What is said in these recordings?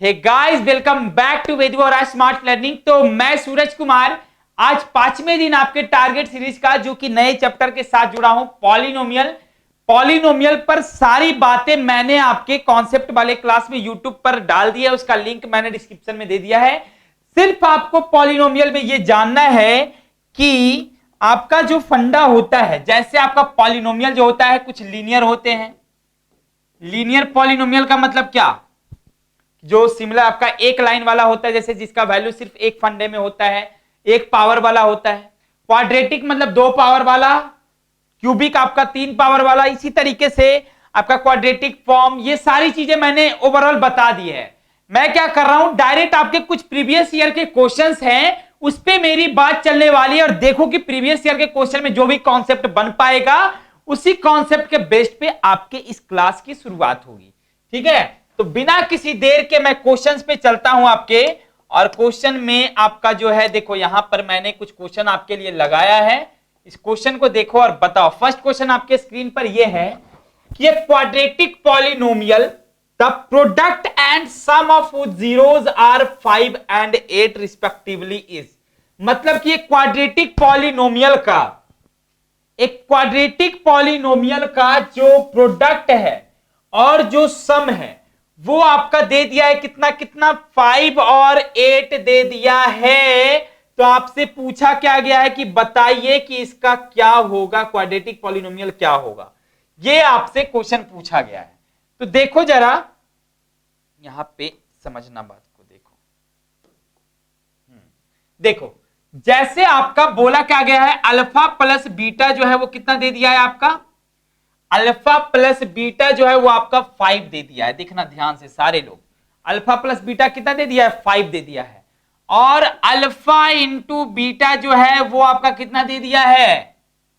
Hey guys, welcome back to Vedic और smart learning. तो मैं सूरज कुमार आज 5वें दिन आपके टारगेट सीरीज का जो कि नए चैप्टर के साथ जुड़ा हूं, पॉलिनोमियल पर सारी बातें मैंने आपके कॉन्सेप्ट वाले क्लास में यूट्यूब पर डाल दिया है। उसका लिंक मैंने डिस्क्रिप्शन में दे दिया है। सिर्फ आपको पॉलिनोमियल में यह जानना है कि आपका जो फंडा होता है, जैसे आपका पॉलिनोमियल जो होता है कुछ लीनियर होते हैं। लीनियर पॉलिनोमियल का मतलब क्या, जो सिमिलर आपका एक लाइन वाला होता है, जैसे जिसका वैल्यू सिर्फ एक फंडे में होता है, एक पावर वाला होता है। क्वाड्रेटिक मतलब 2 पावर वाला, क्यूबिक आपका 3 पावर वाला। इसी तरीके से आपका क्वाड्रेटिक फॉर्म, ये सारी चीजें मैंने ओवरऑल बता दी है। मैं क्या कर रहा हूं, डायरेक्ट आपके कुछ प्रीवियस ईयर के क्वेश्चंस हैं उस पे मेरी बात चलने वाली है, और देखो कि प्रीवियस ईयर के क्वेश्चन में जो भी कॉन्सेप्ट बन पाएगा उसी कॉन्सेप्ट के बेस पे आपके इस क्लास की शुरुआत होगी। ठीक है, तो बिना किसी देर के मैं क्वेश्चंस पे चलता हूं आपके। और क्वेश्चन में आपका जो है, देखो यहां पर मैंने कुछ क्वेश्चन आपके लिए लगाया है। इस क्वेश्चन को देखो और बताओ। फर्स्ट क्वेश्चन आपके स्क्रीन पर यह है कि ये quadratic polynomial the product and sum of zeros are 5 and 8 respectively is. मतलब कि एक क्वाड्रेटिक पॉलिनोमियल का जो प्रोडक्ट है और जो सम है वो आपका दे दिया है कितना कितना, 5 और 8 दे दिया है। तो आपसे पूछा क्या गया है कि बताइए कि इसका क्या होगा, क्वाड्रेटिक पॉलिनोमियल क्या होगा। ये आपसे क्वेश्चन पूछा गया है। तो देखो जरा यहां पे समझना बात को। देखो जैसे आपका बोला क्या गया है, अल्फा प्लस बीटा जो है वो कितना दे दिया है आपका, अल्फा प्लस बीटा जो है वो आपका 5 दे दिया है। देखना ध्यान से सारे लोग, अल्फा प्लस बीटा कितना दे दिया है, 5 दे दिया है। और अल्फा इंटू बीटा जो है वो आपका कितना दे दिया है,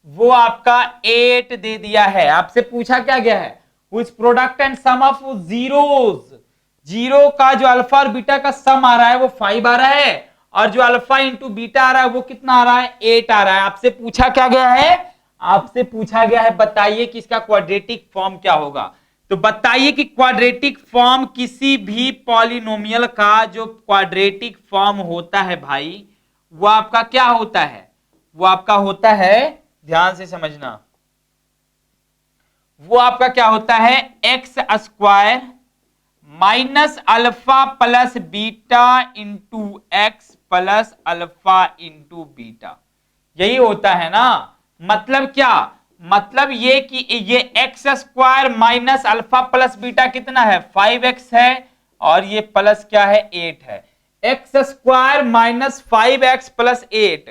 वो आपका 8 दे दिया है। आपसे पूछा क्या गया है, which product and sum of zeros, zero का जो अल्फा और बीटा का सम आ रहा है वो 5 आ रहा है, और जो अल्फा इंटू बीटा आ रहा है वो कितना आ रहा है, 8 आ रहा है। आपसे पूछा क्या गया है, आपसे पूछा गया है बताइए कि इसका क्वाड्रेटिक फॉर्म क्या होगा। तो बताइए कि क्वाड्रेटिक फॉर्म किसी भी पॉलिनोमियल का जो क्वाड्रेटिक फॉर्म होता है भाई, वो आपका क्या होता है, वो आपका होता है, ध्यान से समझना, वो आपका क्या होता है, x square minus alpha plus beta into X plus alpha into beta. यही होता है ना। मतलब क्या, मतलब ये कि ये x square minus alpha plus beta कितना है, 5x है, और ये प्लस क्या है, 8 है। X square minus 5x plus 8,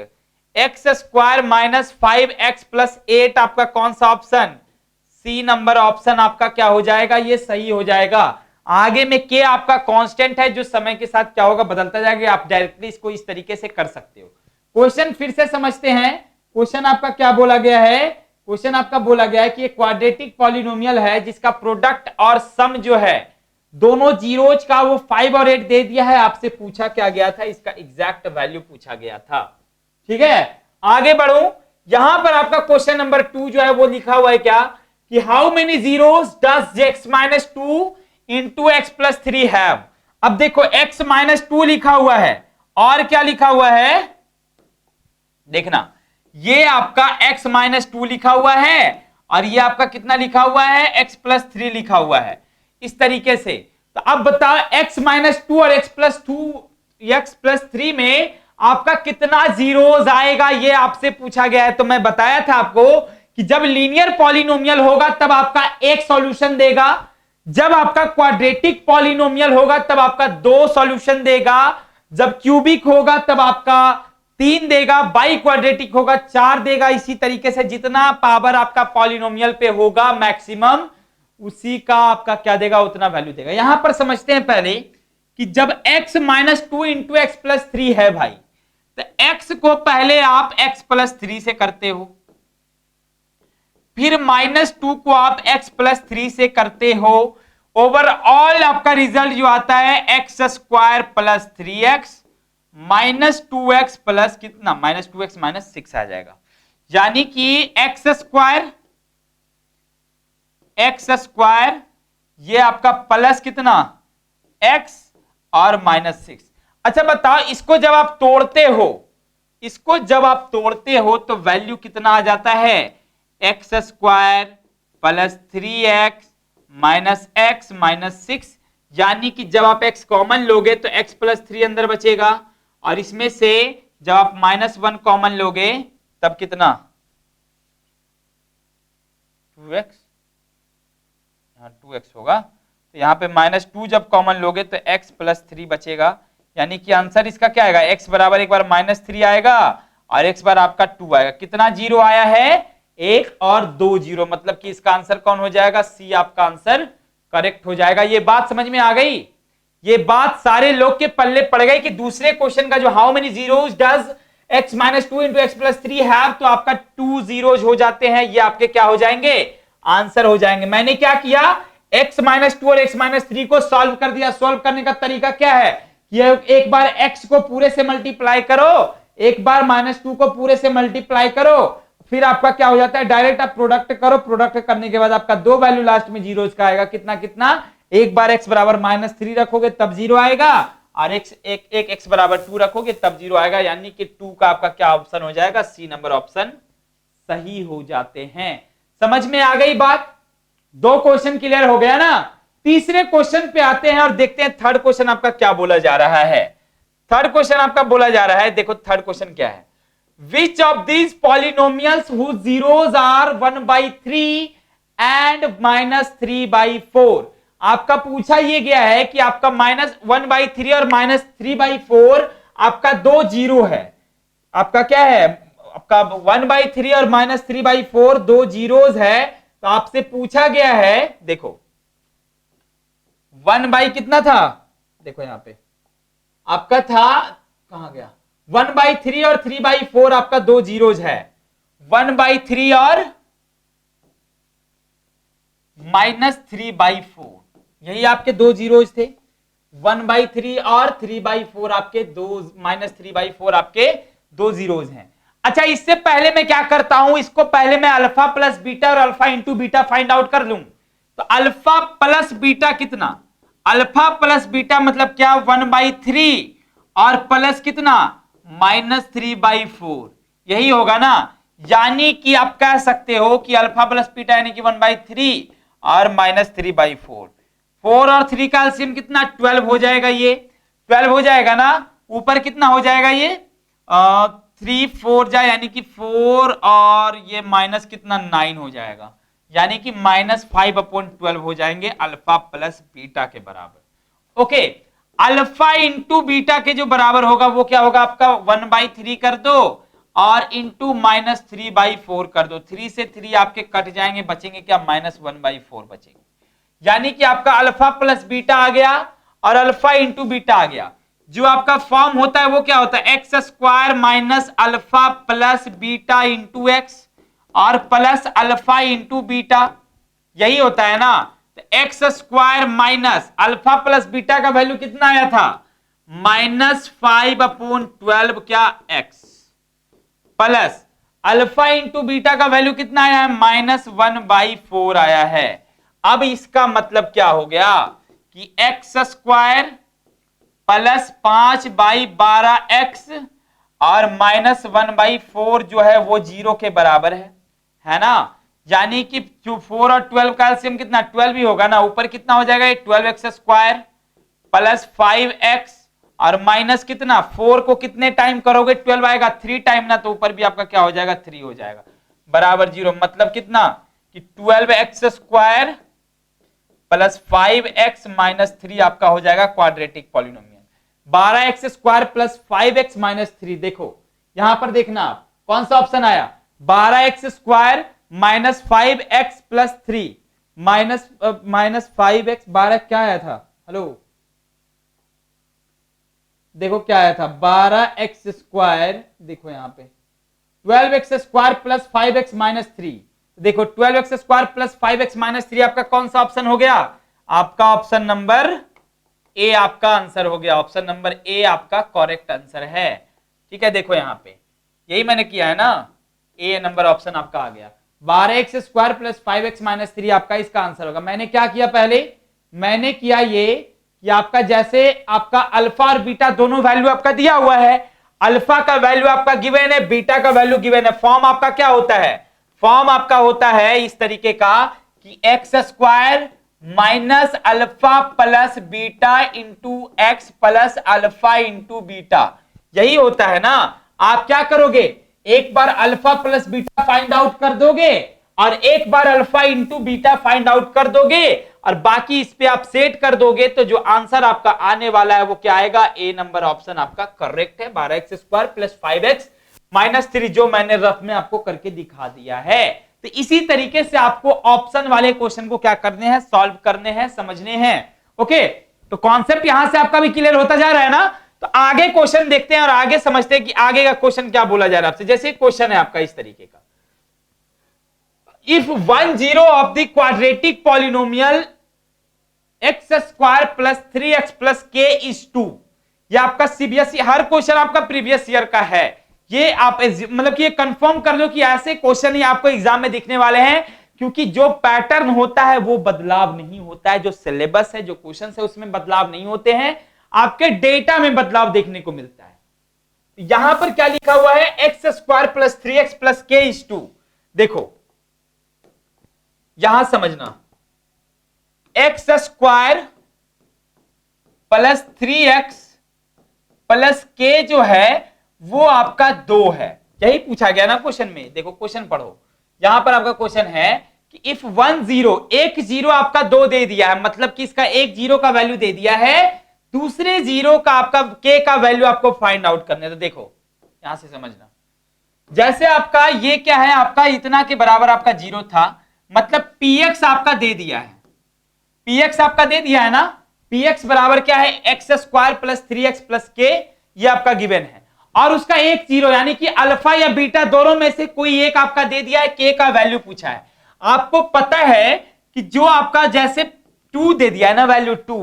x square minus 5x plus 8 आपका कौन सा ऑप्शन, सी नंबर ऑप्शन आपका क्या हो जाएगा, ये सही हो जाएगा। आगे में के आपका कांस्टेंट है जो समय के साथ क्या होगा, बदलता जाएगा। आप डायरेक्टली इसको इस तरीके से कर सकते हो। क्वेश्चन फिर से समझते हैं। क्वेश्चन आपका क्या बोला गया है, क्वेश्चन आपका बोला गया है कि एक क्वाड्रेटिक पॉलिनोमियल है जिसका प्रोडक्ट और सम जो है दोनों जीरोज का वो 5 और 8 दे दिया है। आपसे पूछा क्या गया था, इसका एग्जैक्ट वैल्यू पूछा गया था। ठीक है, आगे बढ़ो। यहां पर आपका क्वेश्चन नंबर 2 जो है वो लिखा हुआ है क्या, कि how many zeros does x minus 2 into X plus 3 have. अब देखो x माइनस 2 लिखा हुआ है और क्या लिखा हुआ है, देखना ये आपका x माइनस 2 लिखा हुआ है और ये आपका कितना लिखा हुआ है, x प्लस 3 लिखा हुआ है, इस तरीके से। तो अब बताओ x माइनस 2 और x प्लस 3 में आपका कितना जीरोज आएगा, ये आपसे पूछा गया है। तो मैं बताया था आपको कि जब लीनियर पॉलिनोमियल होगा तब आपका एक सॉल्यूशन देगा, जब आपका क्वाड्रेटिक पॉलिनोमियल होगा तब आपका 2 सॉल्यूशन देगा, जब क्यूबिक होगा तब आपका 3 देगा, बाई क्वाड्रेटिक होगा 4 देगा। इसी तरीके से जितना पावर आपका पॉलिनोमियल पे होगा मैक्सिमम, उसी का आपका क्या देगा, उतना वैल्यू देगा। यहां पर समझते हैं पहले कि जब x minus 2 into X plus 3 है भाई, तो x को पहले आप x प्लस 3 से करते हो, फिर माइनस 2 को आप x प्लस 3 से करते हो। ओवरऑल आपका रिजल्ट जो आता है x square plus 3x minus 2x plus कितना, माइनस 2x माइनस 6 आ जाएगा। यानी कि एक्स स्क्वायर ये आपका प्लस कितना x और -6। अच्छा बताओ, इसको जब आप तोड़ते हो, इसको जब आप तोड़ते हो तो वैल्यू कितना आ जाता है? X square plus 3x minus x minus 6, यानी कि जब आप x कॉमन लोगे तो x प्लस 3 अंदर बचेगा, और इसमें से जब आप -1 कॉमन लोगे तब कितना? 2x, यहाँ 2x होगा, तो यहाँ पे -2 जब कॉमन लोगे तो x प्लस 3 बचेगा, यानी कि आंसर इसका क्या आएगा? x बराबर एक बार -3 आएगा और x बार आपका 2 आएगा। कितना जीरो आया है? 1 और 2 जीरो, मतलब कि इसका आंसर कौन हो जाएगा? सी आपका आंसर करेक्ट हो जाएगा। ये बात समझ में आ गई? ये बात सारे लोग के पल्ले पड़ गई कि दूसरे क्वेश्चन का जो how many zeros does x - 2 into x + 3 have, तो आपका 2 जीरोस हो जाते हैं, ये आपके क्या हो जाएंगे? आंसर हो जाएंगे। मैंने क्या किया? x - 2 और x - 3 को सॉल्व कर दिया। सॉल्व करने का तरीका क्या है? ये एक बार x को पूरे से मल्टीप्लाई करो, एक बार -2 को पूरे से मल्टीप्लाई करो, फिर आपका क्या हो जाता है? डायरेक्ट आप प्रोडक्ट करो, प्रोडक्ट करने के बाद आपका दो वैल्यू लास्ट में जीरोस का आएगा। कितना कितना? एक बार x बराबर -3 रखोगे तब जीरो आएगा, और एक x बराबर 2 रखोगे तब जीरो आएगा, यानी कि 2 का आपका क्या ऑप्शन हो जाएगा? सी नंबर ऑप्शन सही हो जाते हैं। समझ में आ गई बात? दो क्वेश्चन क्लियर हो गया ना? तीसरे क्वेश्चन पे आते हैं और देखते हैं थर्ड क्वेश्चन आपका क्या बोला जा रहा है। थर्ड क्वेश्चन आपका बोला जा रहा है, देखो थर्ड क्वेश्चन क्या है? Which of these polynomials whose zeros are 1/3 and -3/4? आपका पूछा ये गया है कि आपका -1/3 और -3/4 आपका दो जीरो है। आपका क्या है? आपका 1/3 और -3/4 दो जीरोस है। तो आपसे पूछा गया है, देखो 1 बाई कितना था? देखो यहां पे आपका था, कहां गया? 1/3 और 3/4 आपका दो जीरोस है। 1/3 और -3/4, यही आपके दो जीरोस थे। 1/3 और 3/4 आपके दो, -3/4 आपके दो जीरोस हैं। अच्छा, इससे पहले मैं क्या करता हूं, इसको पहले मैं अल्फा प्लस बीटा और alpha into beta find out कर लूं। तो अल्फा प्लस बीटा कितना? अल्फा प्लस बीटा मतलब क्या? 1/3 और प्लस कितना? -3/4, यही होगा ना? यानी कि आप कह सकते हो कि अल्फा प्लस बीटा यानी कि 1/3 और -3/4। 4 और 3 का एलसीएम कितना? 12 हो जाएगा। ये 12 हो जाएगा ना? ऊपर कितना हो जाएगा? ये 3 4 जाए, यानी कि 4 और ये माइनस कितना? 9 हो जाएगा, यानी कि -5/12 हो जाएंगे अल्फा प्लस बीटा के बराबर। ओके, अल्फा इंटू बीटा के जो बराबर होगा वो क्या होगा? आपका 1/3 कर दो और इंटू -3/4 कर दो। 3 से 3 आपके कट जाएंगे, बचेंगे क्या? -1/4 बचेंगे, यानी कि आपका अल्फा प्लस बीटा आ गया और अल्फा इंटू बीटा आ गया। जो आपका फॉर्म होता है वो क्या होता है? X square minus alpha plus beta into x और प्लस अल्फा इंटू बीटा, यही होता है ना? तो x square minus alpha plus beta का वैल्यू कितना आया था? -5/12 क्या? X, plus alpha into beta का वैल्यू कितना आया है? -1/4 आया है। अब इसका मतलब क्या हो गया कि एक्स स्क्वायर प्लस 5/12x और -1/4 जो है वो 0 के बराबर है ना? यानी कि 4 और 12 का एलसीएम कितना? 12 ही होगा ना? ऊपर कितना हो जाएगा? 12x स्क्वायर प्लस 5x और माइनस कितना? 4 को कितने टाइम करोगे? 12 आएगा, 3 टाइम ना, तो ऊपर भी आपका क्या हो जाएगा? 3 हो जाएगा, बराबर 0। मतलब कितना? कि 12x square plus 5x minus 3 आपका हो जाएगा quadratic polynomial. 12x square plus 5x minus 3, देखो यहां पर देखना आप कौन सा ऑप्शन आया? 12x square minus 5x plus 3 minus 5x, 12 क्या आया था? हेलो, देखो क्या आया था? 12x स्क्वायर, देखो यहां पे 12x square plus 5x minus 3, देखो 12x square plus 5x minus 3 आपका कौन सा ऑप्शन हो गया? आपका ऑप्शन नंबर ए आपका आंसर हो गया। ऑप्शन नंबर ए आपका करेक्ट आंसर है। ठीक है, देखो यहां पे यही मैंने किया है ना, ए नंबर ऑप्शन आपका आ गया। 12x square plus 5x minus 3 आपका इसका आंसर होगा। मैंने क्या किया? पहले मैंने किया ये कि आपका जैसे आपका अल्फा और बीटा दोनों वैल्यू आपका दिया हुआ है, अल्फा का वैल्यू आपका गिवन है, बीटा का वैल्यू गिवन है। फॉर्म आपका क्या होता है, फॉर्म आपका होता है इस तरीके का कि X square minus alpha plus beta into X plus alpha into beta, यही होता है ना। आप क्या करोगे, एक बार alpha plus beta find out कर दोगे और एक बार alpha into beta find out कर दोगे और बाकी इस पे आप सेट कर दोगे, तो जो आंसर आपका आने वाला है वो क्या आएगा, ए नंबर ऑप्शन आपका करेक्ट है। 12x² प्लस 5x माइनस 3 जो मैंने रफ में आपको करके दिखा दिया है। तो इसी तरीके से आपको ऑप्शन वाले क्वेश्चन को क्या करने हैं, सॉल्व करने हैं, समझने हैं। ओके, तो कॉन्सेप्ट यहां से आपका भी क्लियर होता जा रहा है ना। तो आगे क्वेश्चन देखते हैं और आगे समझते हैं कि आगे का क्वेश्चन क्या बोला जा रहा है आपसे। जैसे क्वेश्चन है आपका इस तरीके का, if 1 0 of the quadratic polynomial x² plus 3x plus k is 2, ये आपका सीबीएसई हर क्वेश्चन आपका प्रीवियस ईयर का है। ये आप मतलब कि ये कंफर्म कर लो कि ऐसे क्वेश्चन ही आपको एग्जाम में दिखने वाले हैं, क्योंकि जो पैटर्न होता है वो बदलाव नहीं होता है, जो सिलेबस है, जो क्वेश्चन है उसमें बदलाव नहीं होते हैं, आपके डेटा में बदलाव देखने को मिलता है। यहां पर क्या लिखा हुआ है, x² plus 3x plus k is 2। देखो यहां समझना, x² plus 3x plus k जो है वो आपका 2 है, यही पूछा गया ना क्वेश्चन में। देखो क्वेश्चन पढ़ो, यहां पर आपका क्वेश्चन है कि इफ 1 0 एक जीरो आपका 2 दे दिया है, मतलब कि इसका एक जीरो का वैल्यू दे दिया है, दूसरे जीरो का आपका k का वैल्यू आपको फाइंड आउट करना है। तो देखो यहां से समझना, जैसे आपका ये क्या है, आपका इतना के बराबर आपका जीरो था, मतलब px आपका दे दिया है, px आपका दे दिया है ना, px बराबर क्या है, x² plus 3x plus k, ये आपका गिवन है, और उसका एक जीरो यानी कि अल्फा या बीटा दोनों में से कोई एक आपका दे दिया है, k का वैल्यू पूछा है। आपको पता है कि जो आपका जैसे 2 दे दिया है ना, वैल्यू 2,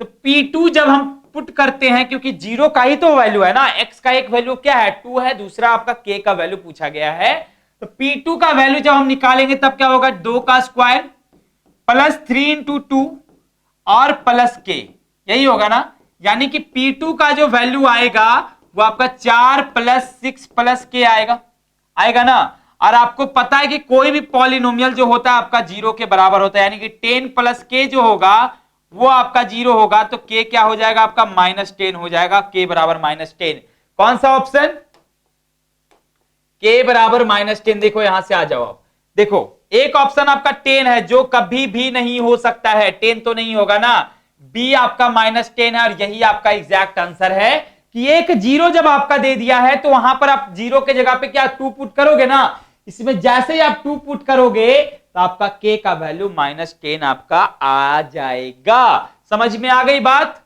तो p2 जब हम पुट करते हैं, क्योंकि जीरो का ही तो वैल्यू है ना, x का एक वैल्यू क्या है 2 है, दूसरा आपका k का वैल्यू पूछा गया है, तो p2 का वैल्यू जब हम निकालेंगे तब क्या होगा, 2 का स्क्वायर प्लस 3 इंटू 2 और प्लस k, यही होगा ना। यानी कि p2 का जो वैल्यू आएगा वो आपका 4 प्लस 6 प्लस k आएगा ना। और आपको पता है कि कोई भी पॉलिनोमियल जो होता है आपका जीरो के बराबर होता है, यानी कि 10 प्लस k जो होगा वो आपका जीरो होगा, तो k क्या हो जाएगा आपका -10 हो जाएगा, k बराबर -10। कौन सा ऑप्शन, k बराबर -10। देखो यहां से आ जाओ आप, देखो एक ऑप्शन आपका 10 है जो कभी भी नहीं हो सकता है, 10 तो नहीं होगा ना, b आपका -10 है, और यही आपका एग्जैक्ट आंसर है कि एक जीरो जब आपका दे दिया है तो वहां पर आप जीरो के जगह पे क्या 2 पुट करोगे ना, इसमें जैसे ही आप 2 पुट करोगे तो आपका k का वैल्यू -10 आपका आ जाएगा। समझ में आ गई बात,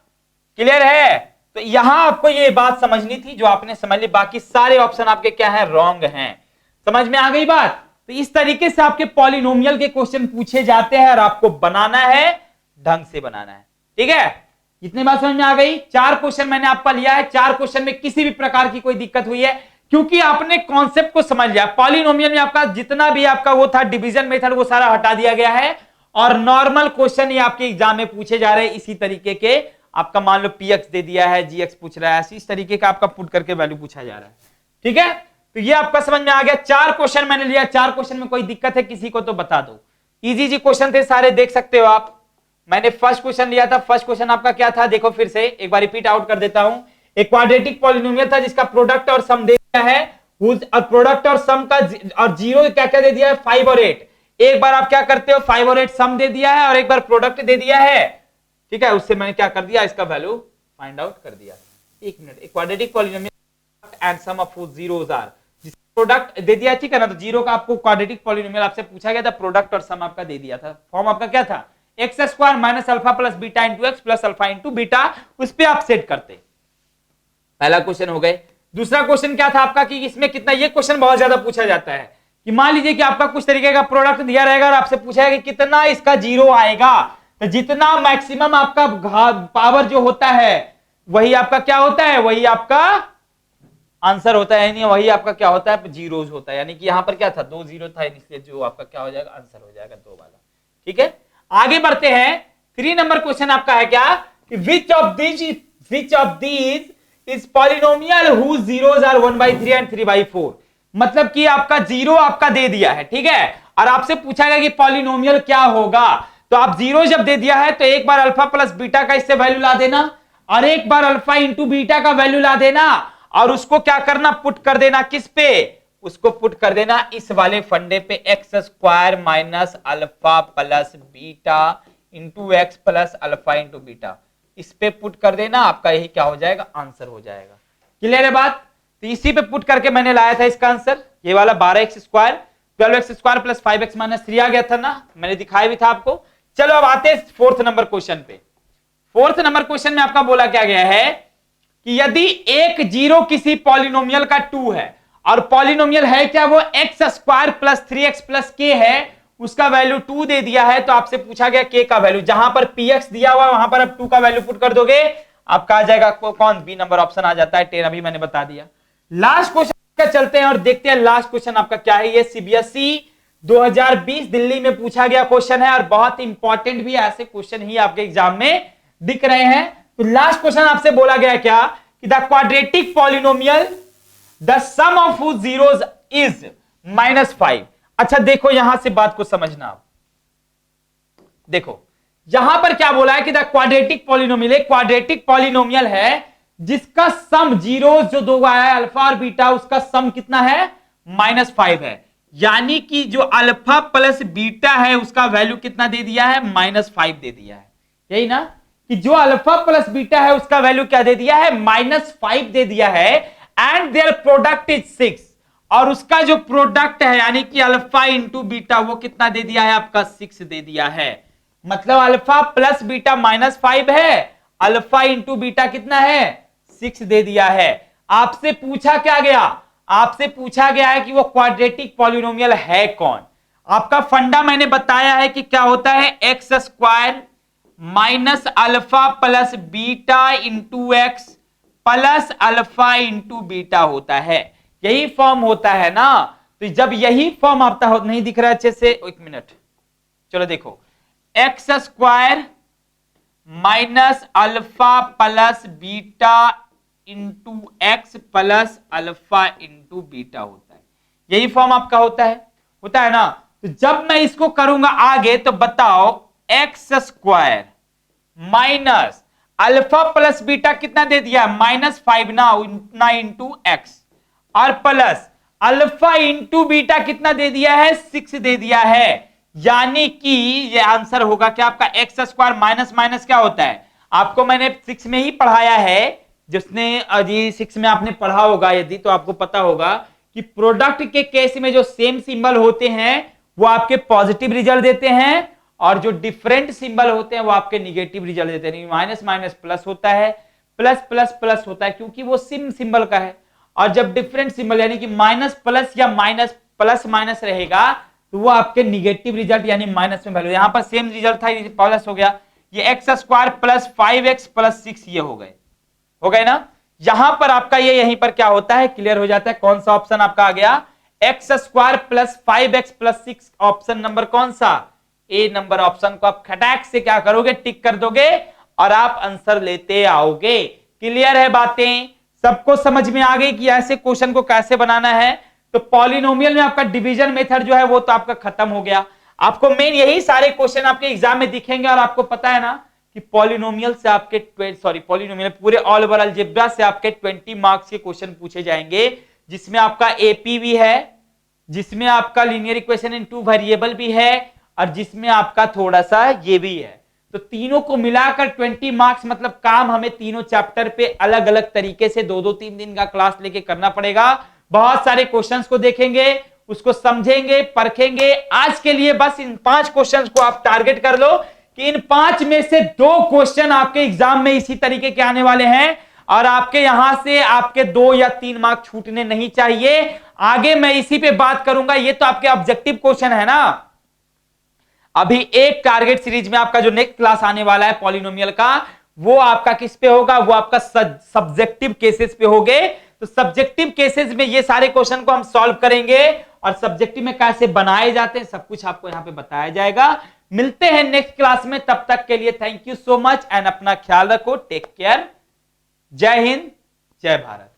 क्लियर है। तो यहां आपको ये बात समझनी थी जो आपने समझ ली, बाकी सारे ऑप्शन आपके क्या है, रॉन्ग हैं। समझ में आ गई बात। तो इस तरीके से आपके पॉलिनोमियल के क्वेश्चन पूछे जाते हैं और आपको बनाना है, ढंग से बनाना है, ठीक है। इतनी बात समझ में आ गई। 4 क्वेश्चन मैंने आपका लिया है, 4 क्वेश्चन में किसी भी प्रकार की कोई दिक्कत हुई है, क्योंकि आपने कॉन्सेप्ट को समझ लिया। पॉलिनोमियल में आपका जितना भी आपका वो था डिवीजन मेथड, वो सारा हटा दिया गया है और नॉर्मल क्वेश्चन ही आपके एग्जाम में पूछे जा रहे हैं इसी तरीके के। आपका मान लो px दे दिया है, gx पूछ रहा है, इस तरीके का आपका पुट करके वैल्यू पूछा जा रहा है, ठीक है। तो ये आपका समझ में आ गया। 4 क्वेश्चन मैंने लिया, 4 क्वेश्चन में कोई दिक्कत है किसी को तो बता दो। इजी क्वेश्चन थे सारे, देख सकते हो आप। मैंने फर्स्ट क्वेश्चन लिया था, फर्स्ट क्वेश्चन आपका क्या था, देखो फिर से एक बार रिपीट आउट कर देता हूं। एक क्वाड्रेटिक पॉलिनोमियल था जिसका प्रोडक्ट और सम दे दिया है, और प्रोडक्ट और सम का और जीरो क्या क्या दे दिया है, 5 और 8। एक बार आप क्या करते हो, 5 और 8 सम दे दिया है और एक बार प्रोडक्ट दे दिया है, ठीक है। उससे मैंने क्या कर दिया, इसका वैल्यू फाइंड आउट कर दिया। एक मिनट, एक quadratic polynomial and sum of whose zeros are, जिसका प्रोडक्ट दे दिया, ठीक है ना। तो जीरो का आपको क्वाड्रेटिक पॉलिनोमियल आपसे पूछा गया था, प्रोडक्ट और सम आपका दे दिया था। फॉर्म आपका क्या था, x² minus alpha plus beta into X plus alpha into beta, उस पर आप सेट करते। पहला क्वेश्चन हो गए। दूसरा क्वेश्चन क्या था आपका कि इसमें कितना, ये क्वेश्चन बहुत ज्यादा पूछा जाता है कि मान लीजिए कि आपका कुछ तरीके का प्रोडक्ट दिया रहेगा और आपसे पूछा है कि कितना इसका जीरो आएगा, तो जितना मैक्सिमम आपका पावर जो होता है वही आपका क्या होता है, वही आपका आंसर होता है, नहीं वही आपका क्या होता है, जीरोज होता है। यानी कि यहां पर क्या था, 2 जीरो था, इसलिए जो आपका क्या हो जाएगा, आंसर हो जाएगा 2 वाला, ठीक है। आगे बढ़ते हैं। 3 नंबर क्वेश्चन आपका है क्या which of these is polynomial whose zeros are 1/3 and 3/4। मतलब कि आपका जीरो आपका दे दिया है, ठीक है, और आपसे पूछा गया कि पॉलिनोमियल क्या होगा, तो आप जीरो जब दे दिया है तो एक बार अल्फा प्लस बीटा का इससे वैल्यू ला देना और एक बार अल्फा इंटू बीटा का वैल्यू ला देना और उसको क्या करना, पुट कर देना किस पे, उसको पुट कर देना इस वाले फंडे पे, x square minus alpha plus beta into X plus alpha into beta, इस पे पुट कर देना, आपका यही क्या हो जाएगा, आंसर हो जाएगा। क्लियर है बात? तो इसी पे पुट करके मैंने लाया था इसका आंसर, ये वाला 12x square 12x square plus 5x minus 3 आ गया था ना, मैंने दिखाया भी था आपको। चलो अब आते हैं फोर्थ नंबर क्वेश्चन पे। फोर्थ नंबर क्वेश्चन में आपका बोला क्या गया है कि यदि एक जीरो किसी पॉलिनोमियल का 2 है और पॉलिनोमियल है क्या, वो x square plus 3x plus के है, उसका वैल्यू 2 दे दिया है, तो आपसे पूछा गया k का वैल्यू, जहां पर px दिया हुआ वहां पर आप 2 का वैल्यू पुट कर दोगे, आपका आ जाएगा कौन, बी नंबर ऑप्शन आ जाता है 10, अभी मैंने बता दिया। लास्ट क्वेश्चन का चलते हैं और देखते हैं लास्ट क्वेश्चन आपका क्या है। ये सीबीएसई 2020 दिल्ली में पूछा गया क्वेश्चन है और बहुत इंपॉर्टेंट भी, ऐसे क्वेश्चन ही आपके एग्जाम में दिख रहे हैं। तो लास्ट क्वेश्चन आपसे बोला गया क्या कि the quadratic polynomial the sum of whose zeros is -5। अच्छा देखो यहां से बात को समझना, आप देखो यहां पर क्या बोला है कि द क्वाड्रेटिक पॉलिनोमियल, एक क्वाड्रेटिक पॉलिनोमियल है जिसका सम जीरो जो दो आया है अल्फा और बीटा, उसका सम कितना है, -5 है, यानी कि जो अल्फा प्लस बीटा है उसका वैल्यू कितना दे दिया है, -5 दे दिया है, यही ना, कि जो अल्फा प्लस बीटा है उसका वैल्यू क्या दे दिया है, -5 दे दिया है, एंड देयर प्रोडक्ट इज 6, और उसका जो प्रोडक्ट है यानी कि अल्फा इंटू बीटा वो कितना दे दिया है, आपका 6 दे दिया है। मतलब अल्फा प्लस बीटा -5 है, अल्फा इंटू बीटा कितना है, 6 दे दिया है। आपसे पूछा क्या गया, आपसे पूछा गया है कि वो क्वाड्रेटिक पॉलिनोमियल है कौन। आपका फंडा मैंने बताया है कि क्या होता है, x square minus alpha plus beta into X plus alpha into beta होता है, यही फॉर्म होता है ना। तो जब यही फॉर्म आता हो, नहीं दिख रहा अच्छे से, एक मिनट, चलो देखो, x square minus alpha plus beta into X plus alpha into beta होता है, यही फॉर्म आपका होता है ना। तो जब मैं इसको करूंगा आगे तो बताओ, x square minus alpha plus beta कितना दे दिया, -5 ना इंटू एक्स, और प्लस अल्फा इंटू बीटा कितना दे दिया है, 6 दे दिया है, यानी कि ये आंसर होगा क्या आपका, एक्स स्क्वायर माइनस माइनस क्या होता है, आपको मैंने 6 में ही पढ़ाया है, जिसने जी 6 में आपने पढ़ा होगा यदि, तो आपको पता होगा कि प्रोडक्ट के केस में जो सेम सिंबल होते हैं वो आपके पॉजिटिव रिजल्ट देते हैं और जो डिफरेंट सिंबल होते हैं वो आपके निगेटिव रिजल्ट देते हैं। माइनस माइनस प्लस होता है, प्लस प्लस प्लस होता है, क्योंकि वो सिम सिंबल का है, और जब डिफरेंट सिंबल यानी कि माइनस प्लस या माइनस प्लस माइनस रहेगा तो वो आपके निगेटिव रिजल्ट यानी माइनस में वैल्यू। यहां पर सेम रिजल्ट था, प्लस हो गया, ये x square plus 5x plus 6 ये हो गए ना। यहां पर आपका ये यहीं पर क्या होता है, क्लियर हो जाता है। कौन सा ऑप्शन आपका आ गया, x square plus 5x plus 6, option number कौन सा, ए नंबर ऑप्शन को आप खटाक से क्या करोगे, टिक कर दोगे और आप आंसर लेते आओगे। क्लियर है बातें, सबको समझ में आ गई कि ऐसे क्वेश्चन को कैसे बनाना है। तो पॉलिनोमियल में आपका डिवीजन मेथड जो है वो तो आपका खत्म हो गया। आपको मेन यही सारे क्वेश्चन आपके एग्जाम में दिखेंगे, और आपको पता है ना कि पॉलिनोमियल से आपके पॉलिनोमियल पूरे ऑल ओवर अलजेब्रा से आपके 20 मार्क्स के क्वेश्चन पूछे जाएंगे, जिसमें आपका एपी भी है, जिसमें आपका लीनियर इक्वेशन इन 2 वेरिएबल भी है, और जिसमें आपका थोड़ा सा ये भी है। तो तीनों को मिलाकर 20 मार्क्स, मतलब काम हमें तीनों चैप्टर पे अलग अलग तरीके से 2-2 3 दिन का क्लास लेके करना पड़ेगा। बहुत सारे क्वेश्चंस को देखेंगे, उसको समझेंगे, परखेंगे। आज के लिए बस इन 5 क्वेश्चंस को आप टारगेट कर लो कि इन 5 में से 2 क्वेश्चन आपके एग्जाम में इसी तरीके के आने वाले हैं, और आपके यहां से आपके 2 या 3 मार्क छूटने नहीं चाहिए। आगे मैं इसी पे बात करूंगा। ये तो आपके ऑब्जेक्टिव क्वेश्चन है ना। अभी एक टारगेट सीरीज में आपका जो नेक्स्ट क्लास आने वाला है पॉलिनोमियल का, वो आपका किस पे होगा, वो आपका सब्जेक्टिव केसेस पे होंगे। तो सब्जेक्टिव केसेस में ये सारे क्वेश्चन को हम सॉल्व करेंगे, और सब्जेक्टिव में कैसे बनाए जाते हैं सब कुछ आपको यहां पे बताया जाएगा। मिलते हैं नेक्स्ट क्लास में, तब तक के लिए thank you so much and अपना ख्याल रखो, टेक केयर, जय हिंद, जय भारत।